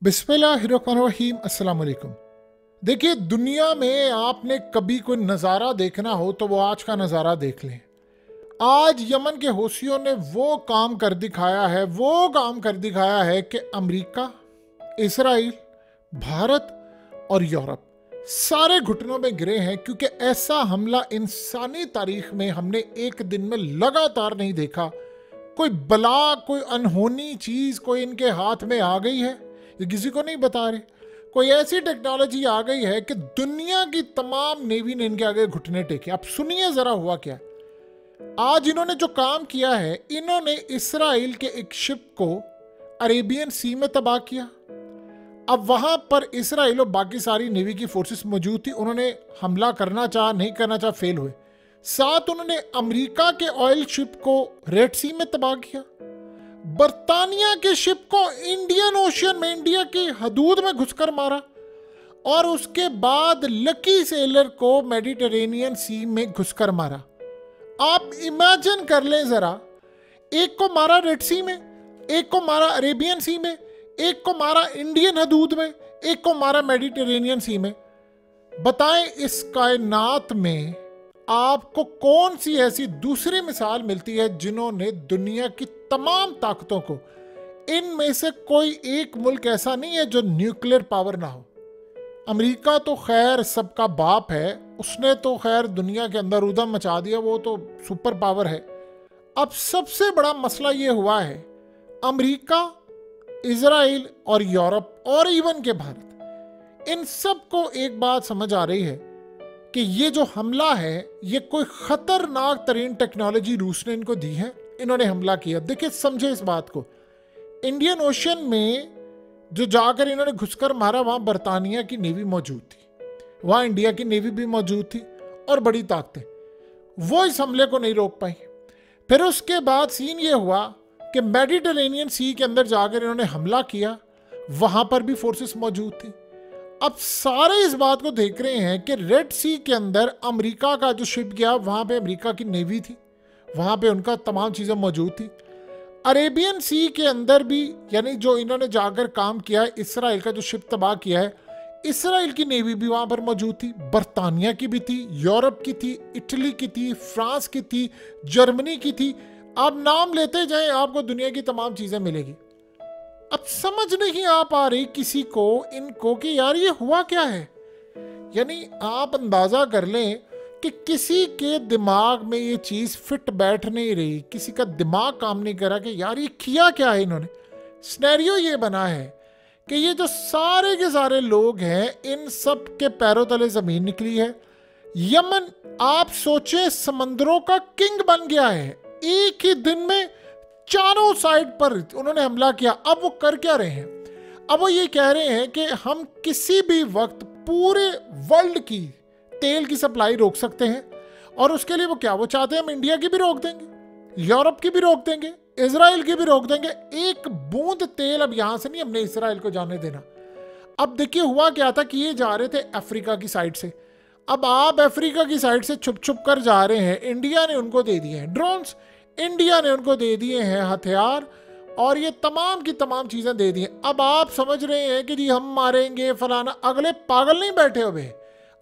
बिस्मिल्लाहिर्रहमानिर्रहीम। अस्सलाम वालेकुम। देखिए, दुनिया में आपने कभी कोई नज़ारा देखना हो तो वो आज का नज़ारा देख लें। आज यमन के हौसियों ने वो काम कर दिखाया है कि अमेरिका, इसराइल, भारत और यूरोप सारे घुटनों में गिरे हैं, क्योंकि ऐसा हमला इंसानी तारीख में हमने एक दिन में लगातार नहीं देखा। कोई बला, कोई अनहोनी चीज़ कोई इनके हाथ में आ गई है, ये किसी को नहीं बता रहे। कोई ऐसी टेक्नोलॉजी आ गई है कि दुनिया की तमाम नेवी ने इनके आगे घुटने टेके। अब सुनिए ज़रा हुआ क्या। आज इन्होंने जो काम किया है, इन्होंने इसराइल के एक शिप को अरेबियन सी में तबाह किया। अब वहां पर इसराइल और बाकी सारी नेवी की फोर्सेस मौजूद थी। उन्होंने हमला करना चाहा, नहीं करना चाहा, फेल हुए। साथ उन्होंने अमेरिका के ऑयल शिप को रेड सी में तबाह किया। बर्तानिया के शिप को इंडियन ओशियन में, इंडिया की हदूद में घुसकर मारा। और उसके बाद लकी सेलर को मेडिटेरेनियन सी में घुसकर मारा। आप इमेजिन कर लें जरा, एक को मारा रेड सी में, एक को मारा अरेबियन सी में, एक को मारा इंडियन हदूद में, एक को मारा मेडिटेरेनियन सी में। बताएं, इस कायनात में आपको कौन सी ऐसी दूसरी मिसाल मिलती है जिन्होंने दुनिया की तमाम ताकतों को, इनमें से कोई एक मुल्क ऐसा नहीं है जो न्यूक्लियर पावर ना हो। अमेरिका तो खैर सबका बाप है, उसने तो खैर दुनिया के अंदर उधम मचा दिया, वो तो सुपर पावर है। अब सबसे बड़ा मसला ये हुआ है, अमेरिका, इजराइल और यूरोप और इवन के भारत, इन सब को एक बात समझ आ रही है कि ये जो हमला है, ये कोई खतरनाक तरीन टेक्नोलॉजी रूस ने इनको दी है। इन्होंने हमला किया। देखिए, समझे इस बात को। इंडियन ओशन में जो जाकर इन्होंने घुसकर मारा, वहां बर्तानिया की नेवी मौजूद थी, वहां इंडिया की नेवी भी मौजूद थी और बड़ी ताकतें, वो इस हमले को नहीं रोक पाई। फिर उसके बाद सीन ये हुआ कि मेडिटेरेनियन सी के अंदर जाकर इन्होंने हमला किया, वहां पर भी फोर्सेस मौजूद थी। अब सारे इस बात को देख रहे हैं कि रेड सी के अंदर अमेरिका का जो शिप गया, वहां पे अमेरिका की नेवी थी, वहां पे उनका तमाम चीजें मौजूद थी। अरेबियन सी के अंदर भी, यानी जो इन्होंने जाकर काम किया है, इसराइल का जो शिप तबाह किया है, इसराइल की नेवी भी वहां पर मौजूद थी, बर्तानिया की भी थी, यूरोप की थी, इटली की थी, फ्रांस की थी, जर्मनी की थी। आप नाम लेते जाएं, आपको दुनिया की तमाम चीजें मिलेगी। अब समझ नहीं आ पा रही किसी को, इनको, कि यार ये हुआ क्या है। यानी आप अंदाजा कर लें कि किसी के दिमाग में ये चीज फिट बैठ नहीं रही, किसी का दिमाग काम नहीं करा कि यार ये किया क्या है इन्होंने। सिनेरियो ये बना है कि ये जो सारे के सारे लोग हैं, इन सब के पैरों तले जमीन निकली है। यमन, आप सोचे, समंदरों का किंग बन गया है। एक ही दिन में चारों साइड पर उन्होंने हमला किया। अब वो कर क्या रहे हैं? अब वो ये कह रहे हैं कि हम किसी भी वक्त पूरे वर्ल्ड की तेल की सप्लाई रोक सकते हैं। और उसके लिए वो क्या, वो चाहते हैं हम इंडिया की भी रोक देंगे, यूरोप की भी रोक देंगे, इजराइल की भी रोक देंगे। एक बूंद तेल अब यहां से नहीं हमने इसराइल को जाने देना। अब देखिए हुआ क्या था कि ये जा रहे थे अफ्रीका की साइड से। अब आप अफ्रीका की साइड से छुप छुप कर जा रहे हैं। इंडिया ने उनको दे दिए हैं ड्रोन्स, इंडिया ने उनको दे दिए हैं हथियार, और ये तमाम की तमाम चीजें दे दी हैं। अब आप समझ रहे हैं कि जी हम मारेंगे फलाना। अगले पागल नहीं बैठे हुए,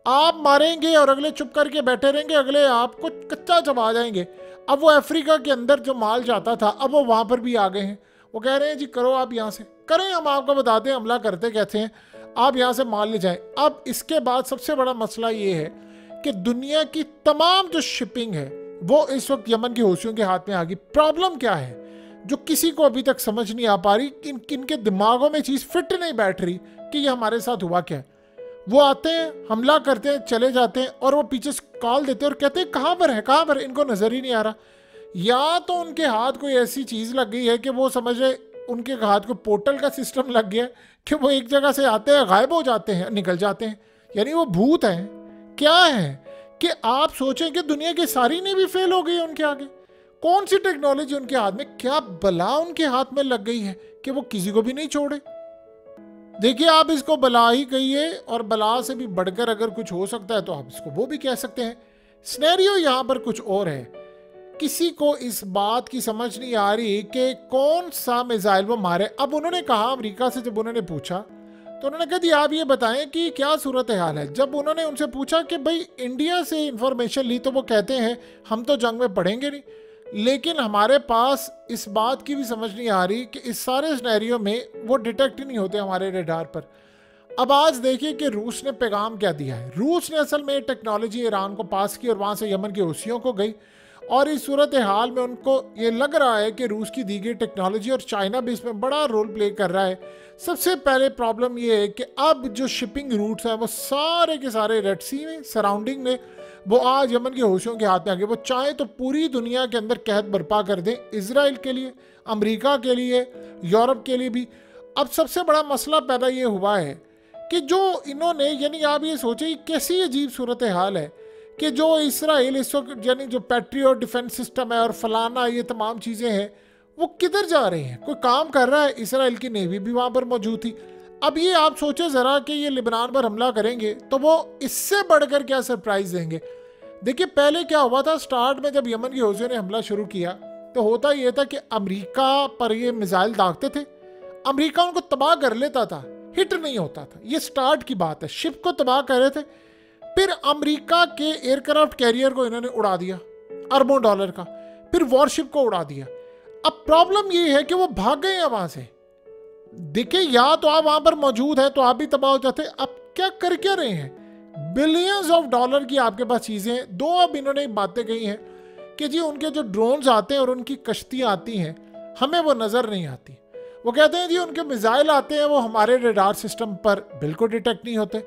आप मारेंगे और अगले चुप करके बैठे रहेंगे, अगले आपको कच्चा चबा जाएंगे। अब वो अफ्रीका के अंदर जो माल जाता था, अब वो वहां पर भी आ गए हैं। वो कह रहे हैं जी करो, आप यहाँ से करें, हम आपको बताते हैं हमला करते कहते हैं, आप यहाँ से माल ले जाएं। अब इसके बाद सबसे बड़ा मसला ये है कि दुनिया की तमाम जो शिपिंग है वो इस वक्त यमन के हौसियों के हाथ में आ गई। प्रॉब्लम क्या है जो किसी को अभी तक समझ नहीं आ पा रही, किनके दिमागों में चीज फिट नहीं बैठ रही कि ये हमारे साथ हुआ क्या है। वो आते हैं, हमला करते हैं, चले जाते हैं, और वो पीछे कॉल देते हैं और कहते हैं कहाँ पर है, कहाँ पर है? इनको नजर ही नहीं आ रहा। या तो उनके हाथ कोई ऐसी चीज लग गई है कि वो समझ रहे, उनके हाथ को पोर्टल का सिस्टम लग गया कि वो एक जगह से आते हैं, गायब हो जाते हैं, निकल जाते हैं। यानी वो भूत हैं। क्या है कि आप सोचें कि दुनिया की सारी नेवी फेल हो गई उनके आगे। कौन सी टेक्नोलॉजी उनके हाथ में, क्या बला उनके हाथ में लग गई है कि वो किसी को भी नहीं छोड़े। देखिए, आप इसको बला ही कहिए, और बला से भी बढ़कर अगर कुछ हो सकता है तो आप इसको वो भी कह सकते हैं। सिनेरियो यहां पर कुछ और है। किसी को इस बात की समझ नहीं आ रही कि कौन सा मिसाइल वो मारे। अब उन्होंने कहा, अमेरिका से जब उन्होंने पूछा तो उन्होंने कहा जी आप ये बताएं कि क्या सूरत हाल है। जब उन्होंने उनसे पूछा कि भाई इंडिया से इंफॉर्मेशन ली तो वो कहते हैं हम तो जंग में पड़ेंगे नहीं, लेकिन हमारे पास इस बात की भी समझ नहीं आ रही कि इस सारे सिनेरियो में वो डिटेक्ट ही नहीं होते हमारे रेडार पर। अब आज देखिए कि रूस ने पैगाम क्या दिया है। रूस ने असल में टेक्नोलॉजी ईरान को पास की और वहाँ से यमन के हूथियों को गई, और इस सूरत हाल में उनको ये लग रहा है कि रूस की दी गई टेक्नोलॉजी और चाइना भी इसमें बड़ा रोल प्ले कर रहा है। सबसे पहले प्रॉब्लम ये है कि अब जो शिपिंग रूट्स हैं वो सारे के सारे रेड सी में सराउंडिंग में वो आज यमन के हूथियों के हाथ में आ गए। वो चाहे तो पूरी दुनिया के अंदर कहत बर्पा कर दें, इजराइल के लिए, अमेरिका के लिए, यूरोप के लिए भी। अब सबसे बड़ा मसला पैदा ये हुआ है कि जो इन्होंने, यानी आप ये सोचिए कैसी अजीब सूरत हाल है कि जो इसराइल इस वक्त यानी जो पैट्रियट डिफेंस सिस्टम है और फलाना ये तमाम चीज़ें हैं वो किधर जा रही हैं, कोई काम कर रहा है। इसराइल की नेवी भी वहाँ पर मौजूद थी। अब ये आप सोचें ज़रा कि ये लिबनान पर हमला करेंगे तो वो इससे बढ़कर क्या सरप्राइज देंगे। देखिए पहले क्या हुआ था, स्टार्ट में जब यमन के हूथियों ने हमला शुरू किया तो होता ये था कि अमेरिका पर ये मिसाइल दागते थे, अमेरिका उनको तबाह कर लेता था, हिट नहीं होता था। ये स्टार्ट की बात है, शिप को तबाह कर रहे थे। फिर अमेरिका के एयरक्राफ्ट कैरियर को इन्होंने उड़ा दिया अरबों डॉलर का, फिर वॉरशिप को उड़ा दिया। अब प्रॉब्लम ये है कि वो भाग गए हैं वहां से। देखिए या तो आप वहां पर मौजूद हैं तो आप भी तबाह हो जाते। अब क्या कर क्या रहे हैं, बिलियंस ऑफ डॉलर की आपके पास चीजें हैं। दो अब इन्होंने बातें कही हैं कि जी उनके जो ड्रोन्स आते हैं और उनकी कश्तियां आती हैं हमें वो नजर नहीं आती। वो कहते हैं जी उनके मिसाइल आते हैं वो हमारे रेडार सिस्टम पर बिल्कुल डिटेक्ट नहीं होते।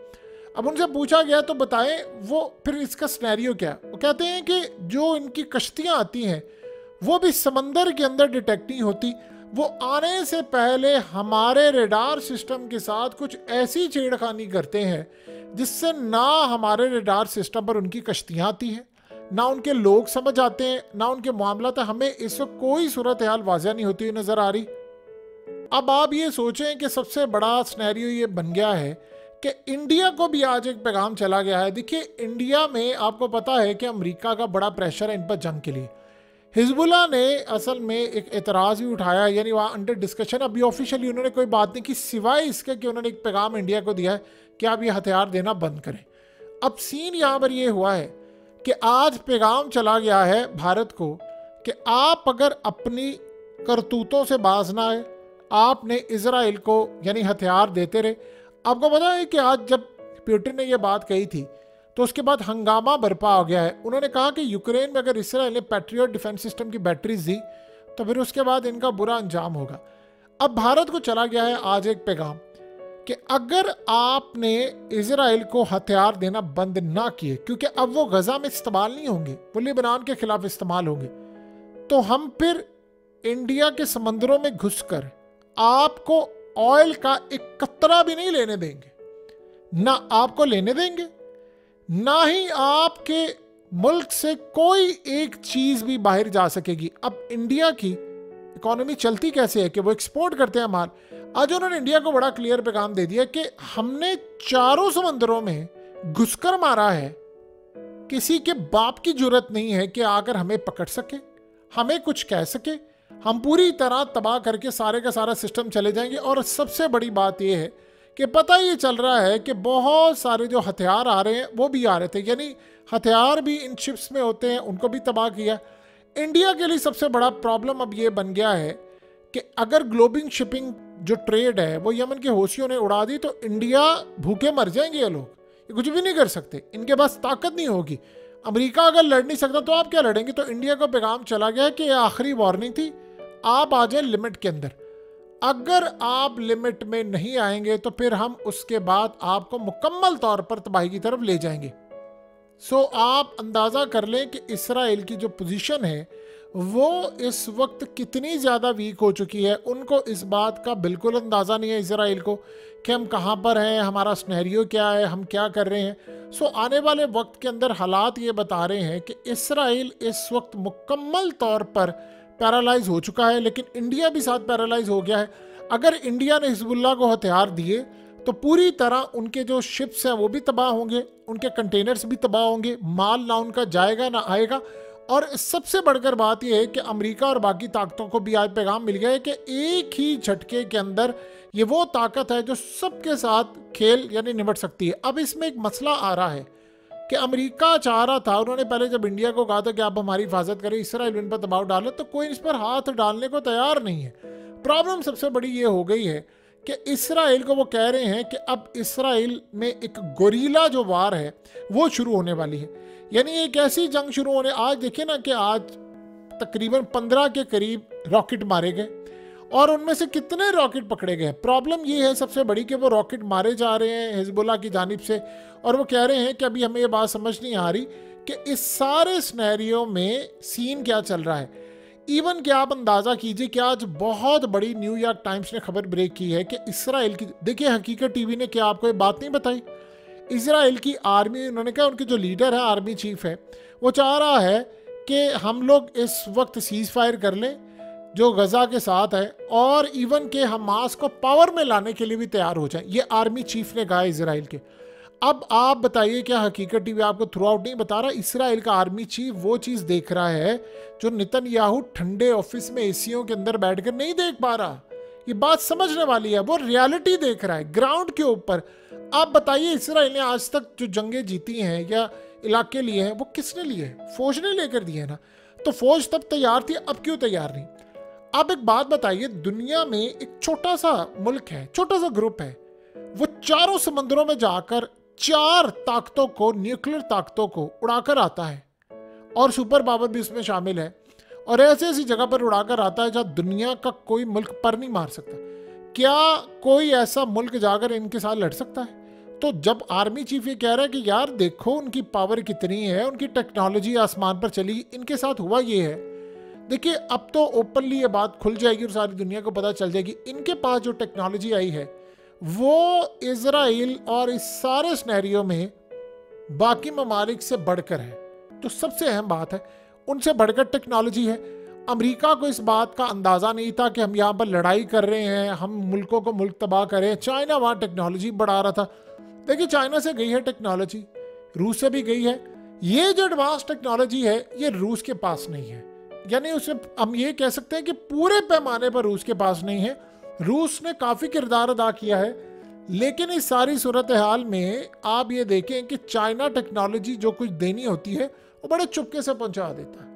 अब उनसे पूछा गया तो बताएं वो फिर इसका सिनेरियो क्या। वो कहते हैं कि जो इनकी कश्तियां आती हैं वो भी समंदर के अंदर डिटेक्ट नहीं होती, वो आने से पहले हमारे रेडार सिस्टम के साथ कुछ ऐसी छेड़खानी करते हैं जिससे ना हमारे रेडार सिस्टम पर उनकी कश्तियां आती हैं, ना उनके लोग समझ आते हैं, ना उनके मामला। हमें इस वक्त कोई सूरत हाल वाज़ह नहीं होती नज़र आ रही। अब आप ये सोचें कि सबसे बड़ा सिनेरियो ये बन गया है कि इंडिया को भी आज एक पैगाम चला गया है। देखिए इंडिया में आपको पता है कि अमेरिका का बड़ा प्रेशर है इन पर जंग के लिए। हिजबुल्लाह ने असल में एक एतराज़ भी उठाया, यानी वहाँ अंडर डिस्कशन। अभी ऑफिशियली उन्होंने कोई बात नहीं की सिवाय इसके कि उन्होंने एक पैगाम इंडिया को दिया है कि आप ये हथियार देना बंद करें। अब सीन यहाँ पर ये हुआ है कि आज पैगाम चला गया है भारत को कि आप अगर अपनी करतूतों से बाज ना आए, आपने इजराइल को यानी हथियार देते रहे। आपको पता है कि आज जब पुतिन ने यह बात कही थी तो उसके बाद हंगामा बरपा हो गया है। उन्होंने कहा कि यूक्रेन में अगर इसराइल ने पैट्रियट डिफेंस सिस्टम की बैटरीज दी तो फिर उसके बाद इनका बुरा अंजाम होगा। अब भारत को चला गया है आज एक पैगाम कि अगर आपने इजराइल को हथियार देना बंद ना किए, क्योंकि अब वो गजा में इस्तेमाल नहीं होंगे, वो लिबनान के खिलाफ इस्तेमाल होंगे, तो हम फिर इंडिया के समंदरों में घुसकर आपको ऑयल का एक कतरा भी नहीं लेने देंगे, ना आपको लेने देंगे, ना ही आपके मुल्क से कोई एक चीज भी बाहर जा सकेगी। अब इंडिया की इकोनॉमी चलती कैसे है कि वो एक्सपोर्ट करते हैं माल। आज उन्होंने इंडिया को बड़ा क्लियर पैगाम दे दिया कि हमने चारों समंदरों में घुसकर मारा है, किसी के बाप की जरूरत नहीं है कि आकर हमें पकड़ सके, हमें कुछ कह सके। हम पूरी तरह तबाह करके सारे का सारा सिस्टम चले जाएंगे। और सबसे बड़ी बात यह है कि पता ये चल रहा है कि बहुत सारे जो हथियार आ रहे हैं वो भी आ रहे थे, यानी हथियार भी इन शिप्स में होते हैं, उनको भी तबाह किया। इंडिया के लिए सबसे बड़ा प्रॉब्लम अब ये बन गया है कि अगर ग्लोबिंग शिपिंग जो ट्रेड है वो यमन के हूथियों ने उड़ा दी तो इंडिया भूखे मर जाएंगे। ये लोग ये कुछ भी नहीं कर सकते, इनके पास ताकत नहीं होगी। अमेरिका अगर लड़ नहीं सकता तो आप क्या लड़ेंगे। तो इंडिया को पैगाम चला गया कि यह आखिरी वार्निंग थी, आप आ जाए लिमिट के अंदर। अगर आप लिमिट में नहीं आएंगे तो फिर हम उसके बाद आपको मुकम्मल तौर पर तबाही की तरफ ले जाएंगे। सो आप अंदाज़ा कर लें कि इसराइल की जो पोजीशन है वो इस वक्त कितनी ज़्यादा वीक हो चुकी है। उनको इस बात का बिल्कुल अंदाज़ा नहीं है इसराइल को कि हम कहाँ पर हैं, हमारा सिनेरियो क्या है, हम क्या कर रहे हैं। सो आने वाले वक्त के अंदर हालात ये बता रहे हैं कि इसराइल इस वक्त मुकम्मल तौर पर पैरालाइज हो चुका है, लेकिन इंडिया भी साथ पैरालाइज हो गया है। अगर इंडिया ने हिजबुल्लाह को हथियार दिए तो पूरी तरह उनके जो शिप्स हैं वो भी तबाह होंगे, उनके कंटेनर्स भी तबाह होंगे, माल ना उनका जाएगा ना आएगा। और सबसे बढ़कर बात यह है कि अमेरिका और बाकी ताकतों को भी आज पैगाम मिल गया है कि एक ही झटके के अंदर ये वो ताकत है जो सबके साथ खेल यानी निपट सकती है। अब इसमें एक मसला आ रहा है कि अमेरिका चाह रहा था, उन्होंने पहले जब इंडिया को कहा था कि आप हमारी हिफाजत करें, इसराइल इन पर दबाव डाले, तो कोई इस पर हाथ डालने को तैयार नहीं है। प्रॉब्लम सबसे बड़ी ये हो गई है कि इसराइल को वो कह रहे हैं कि अब इसराइल में एक गोरीला जो वार है वो शुरू होने वाली है, यानी एक ऐसी जंग शुरू होने। आज देखिए ना कि आज तकरीबन 15 के करीब रॉकेट मारे गए और उनमें से कितने रॉकेट पकड़े गए। प्रॉब्लम ये है सबसे बड़ी कि वो रॉकेट मारे जा रहे हैं हिजबुल्लाह की जानिब से, और वो कह रहे हैं कि अभी हमें ये बात समझ नहीं आ रही कि इस सारे सिनेरियो में सीन क्या चल रहा है। इवन कि आप अंदाज़ा कीजिए कि आज बहुत बड़ी न्यूयॉर्क टाइम्स ने खबर ब्रेक की है कि इसराइल की, देखिए हकीकत टीवी ने क्या आपको ये बात नहीं बताई, इसराइल की आर्मी, उन्होंने कहा उनके जो लीडर है आर्मी चीफ है, वो चाह रहा है कि हम लोग इस वक्त सीज़ फायर कर लें जो गज़ा के साथ है, और इवन के हमास को पावर में लाने के लिए भी तैयार हो जाए। ये आर्मी चीफ ने कहा इसराइल के। अब आप बताइए क्या हकीकत टीवी आपको थ्रू आउट नहीं बता रहा? इसराइल का आर्मी चीफ वो चीज़ देख रहा है जो नेतन्याहू ठंडे ऑफिस में एसीओं के अंदर बैठकर नहीं देख पा रहा। ये बात समझने वाली है, वो रियलिटी देख रहा है ग्राउंड के ऊपर। आप बताइए इसराइल ने आज तक जो जंगें जीती हैं या इलाके लिए हैं वो किसने लिए? फौज ने लेकर दिए ना। तो फौज तब तैयार थी, अब क्यों तैयार नहीं? आप एक बात बताइए, दुनिया में एक छोटा सा मुल्क है, छोटा सा ग्रुप है, वो चारों समंदरों में जाकर 4 ताकतों को, न्यूक्लियर ताकतों को उड़ाकर आता है, और सुपर पावर भी इसमें शामिल है, और ऐसी ऐसी जगह पर उड़ाकर आता है जहां दुनिया का कोई मुल्क पर नहीं मार सकता। क्या कोई ऐसा मुल्क जाकर इनके साथ लड़ सकता है? तो जब आर्मी चीफ ये कह रहा है कि यार देखो उनकी पावर कितनी है, उनकी टेक्नोलॉजी आसमान पर चली, इनके साथ हुआ ये है। देखिए अब तो ओपनली ये बात खुल जाएगी और सारी दुनिया को पता चल जाएगी, इनके पास जो टेक्नोलॉजी आई है वो इजराइल और इस सारे सिनेरियो में बाकी ममालिक से बढ़कर है। तो सबसे अहम बात है, उनसे बढ़कर टेक्नोलॉजी है। अमेरिका को इस बात का अंदाज़ा नहीं था कि हम यहाँ पर लड़ाई कर रहे हैं, हम मुल्कों को मुल्क तबाह करें। चाइना वहाँ टेक्नोलॉजी बढ़ा रहा था। देखिए चाइना से गई है टेक्नोलॉजी, रूस से भी गई है। ये जो एडवांस टेक्नोलॉजी है ये रूस के पास नहीं है, यानी उसे हम ये कह सकते हैं कि पूरे पैमाने पर रूस के पास नहीं है। रूस ने काफ़ी किरदार अदा किया है, लेकिन इस सारी सूरत हाल में आप ये देखें कि चाइना टेक्नोलॉजी जो कुछ देनी होती है वो बड़े चुपके से पहुंचा देता है।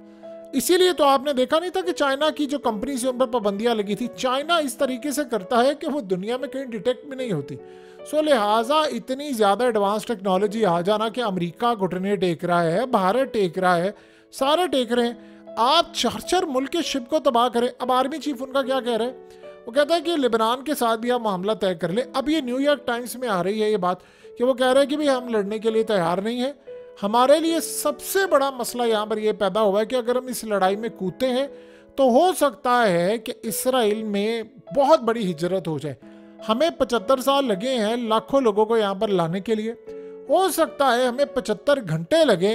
इसीलिए तो आपने देखा नहीं था कि चाइना की जो कंपनी से उन पर पाबंदियां लगी थी। चाइना इस तरीके से करता है कि वो दुनिया में कहीं डिटेक्ट भी नहीं होती। सो लिहाजा इतनी ज़्यादा एडवांस टेक्नोलॉजी आ जाना कि अमेरिका घुटने टेक रहा है, भारत टेक रहा है, सारे टेक रहे हैं। आप 4 मुल्क के शिप को तबाह करें। अब आर्मी चीफ उनका क्या कह रहे हैं? वो कहता है कि लेबनान के साथ भी आप मामला तय कर ले। अब ये न्यूयॉर्क टाइम्स में आ रही है ये बात कि वो कह रहे हैं कि भाई हम लड़ने के लिए तैयार नहीं है। हमारे लिए सबसे बड़ा मसला यहाँ पर ये पैदा हुआ है कि अगर हम इस लड़ाई में कूदते हैं तो हो सकता है कि इसराइल में बहुत बड़ी हिजरत हो जाए। हमें 75 साल लगे हैं लाखों लोगों को यहाँ पर लाने के लिए। हो सकता है हमें 75 घंटे लगे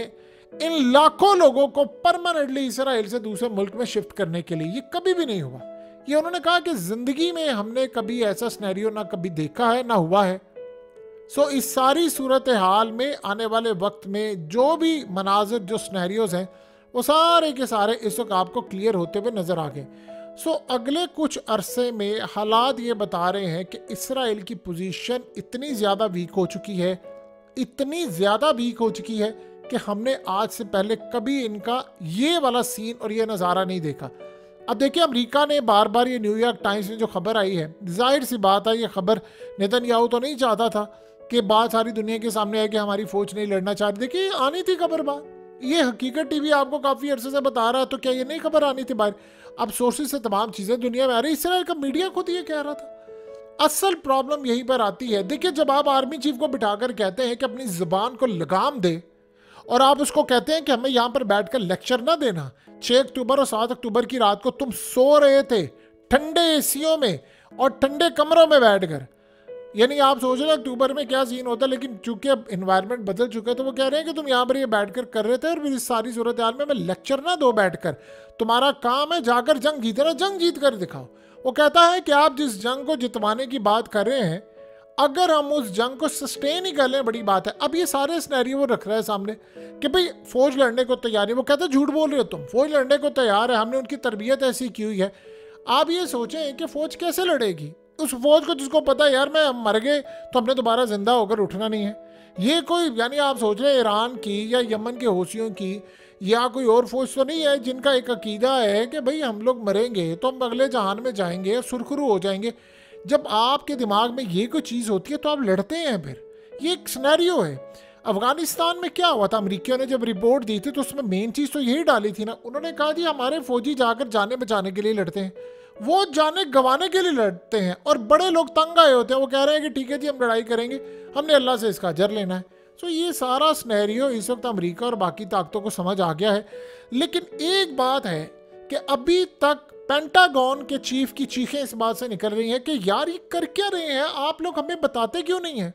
इन लाखों लोगों को परमानेंटली इसराइल से दूसरे मुल्क में शिफ्ट करने के लिए। ये कभी भी नहीं हुआ। ये उन्होंने कहा कि जिंदगी में हमने कभी ऐसा सिनेरियो ना कभी देखा है ना हुआ है। सो इस सारी सूरत हाल में आने वाले वक्त में जो भी मनाजिर, जो सिनेरियोज हैं, वो सारे के सारे इस वक्त आपको क्लियर होते हुए नजर आ गए। सो अगले कुछ अरसे में हालात ये बता रहे हैं कि इसराइल की पोजीशन इतनी ज़्यादा वीक हो चुकी है, इतनी ज़्यादा वीक हो चुकी है कि हमने आज से पहले कभी इनका ये वाला सीन और ये नज़ारा नहीं देखा। अब देखिए अमेरिका ने बार बार, ये न्यूयॉर्क टाइम्स में जो खबर आई है, जाहिर सी बात है ये खबर नेतन्याहू तो नहीं चाहता था कि बात सारी दुनिया के सामने है कि हमारी फौज नहीं लड़ना चाहती। देखिए आनी थी खबर बात, ये हकीकत टीवी आपको काफ़ी अरसे से बता रहा है, तो क्या ये नहीं खबर आनी थी बाहर? अब सोर्सेज से तमाम चीज़ें दुनिया में आ रही। इसराइल का मीडिया खुद ये कह रहा था। असल प्रॉब्लम यहीं पर आती है। देखिए जब आप आर्मी चीफ को बिठाकर कहते हैं कि अपनी ज़ुबान को लगाम दे, और आप उसको कहते हैं कि हमें यहाँ पर बैठकर लेक्चर ना देना। 6 अक्टूबर और 7 अक्टूबर की रात को तुम सो रहे थे ठंडे एसीओं में और ठंडे कमरों में बैठकर, यानी आप सोच रहे अक्टूबर में क्या सीन होता है, लेकिन चूंकि अब इन्वायरमेंट बदल चुका है तो वो कह रहे हैं कि तुम यहाँ पर ये बैठकर कर रहे थे और इस सारी सूरत हाल में मैं लेक्चर ना दो बैठकर, तुम्हारा काम है जाकर जंग जीतना, जंग जीत कर दिखाओ। वो कहता है कि आप जिस जंग को जितवाने की बात कर रहे हैं, अगर हम उस जंग को सस्टेन ही कर लें बड़ी बात है। अब ये सारे सिनेरियो वो रख रहा है सामने कि भाई फौज लड़ने को तैयार है, वो कहते हैं झूठ बोल रहे हो तुम, फौज लड़ने को तैयार है, हमने उनकी तरबियत ऐसी की हुई है। आप ये सोचें कि फौज कैसे लड़ेगी, उस फौज को जिसको पता है यार मैं मर गए तो हमने दोबारा जिंदा होकर उठना नहीं है। ये कोई यानी आप सोच रहे हैं ईरान की या यमन के हौसियों की या कोई और फौज तो नहीं है जिनका एक अकीदा है कि भाई हम लोग मरेंगे तो हम अगले जहान में जाएंगे, सुरखरू हो जाएंगे। जब आपके दिमाग में ये कोई चीज़ होती है तो आप लड़ते हैं। फिर ये एक सिनेरियो है। अफगानिस्तान में क्या हुआ था, अमेरिकियों ने जब रिपोर्ट दी थी तो उसमें मेन चीज़ तो यही डाली थी ना, उन्होंने कहा जी हमारे फौजी जाकर जाने बचाने के लिए लड़ते हैं, वो जाने गंवाने के लिए लड़ते हैं। और बड़े लोग तंग आए होते हैं, वो कह रहे हैं कि ठीक है जी हम लड़ाई करेंगे, हमने अल्लाह से इसका अजर लेना है। तो ये सारा सिनेरियो इस वक्त अमेरिका और बाकी ताकतों को समझ आ गया है। लेकिन एक बात है कि अभी तक पेंटागन के चीफ की चीखें इस बात से निकल रही हैं कि यार ये कर क्या रहे हैं, आप लोग हमें बताते क्यों नहीं हैं।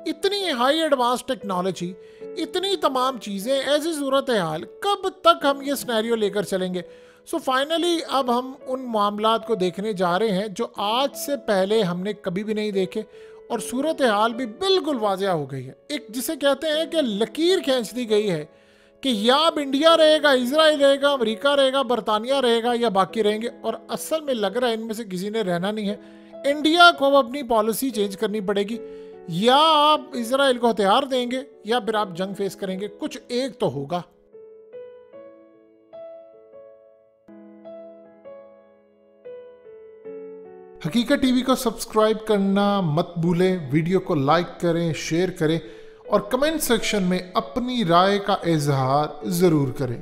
इतनी हाई एडवांस टेक्नोलॉजी, इतनी तमाम चीज़ें, ऐसी सूरत हाल, कब तक हम ये सिनेरियो लेकर चलेंगे। सो फाइनली अब हम उन मामलात को देखने जा रहे हैं जो आज से पहले हमने कभी भी नहीं देखे और सूरत हाल भी बिल्कुल वाज़िया हो गई है। एक जिसे कहते हैं कि लकीर खींच दी गई है कि या अब इंडिया रहेगा, इजराइल रहेगा, अमेरिका रहेगा, बरतानिया रहेगा या बाकी रहेंगे। और असल में लग रहा है इनमें से किसी ने रहना नहीं है। इंडिया को अब अपनी पॉलिसी चेंज करनी पड़ेगी, या आप इजराइल को हथियार देंगे या फिर आप जंग फेस करेंगे, कुछ एक तो होगा। हकीकत टीवी को सब्सक्राइब करना मत भूलें, वीडियो को लाइक करें, शेयर करें और कमेंट सेक्शन में अपनी राय का इजहार जरूर करें।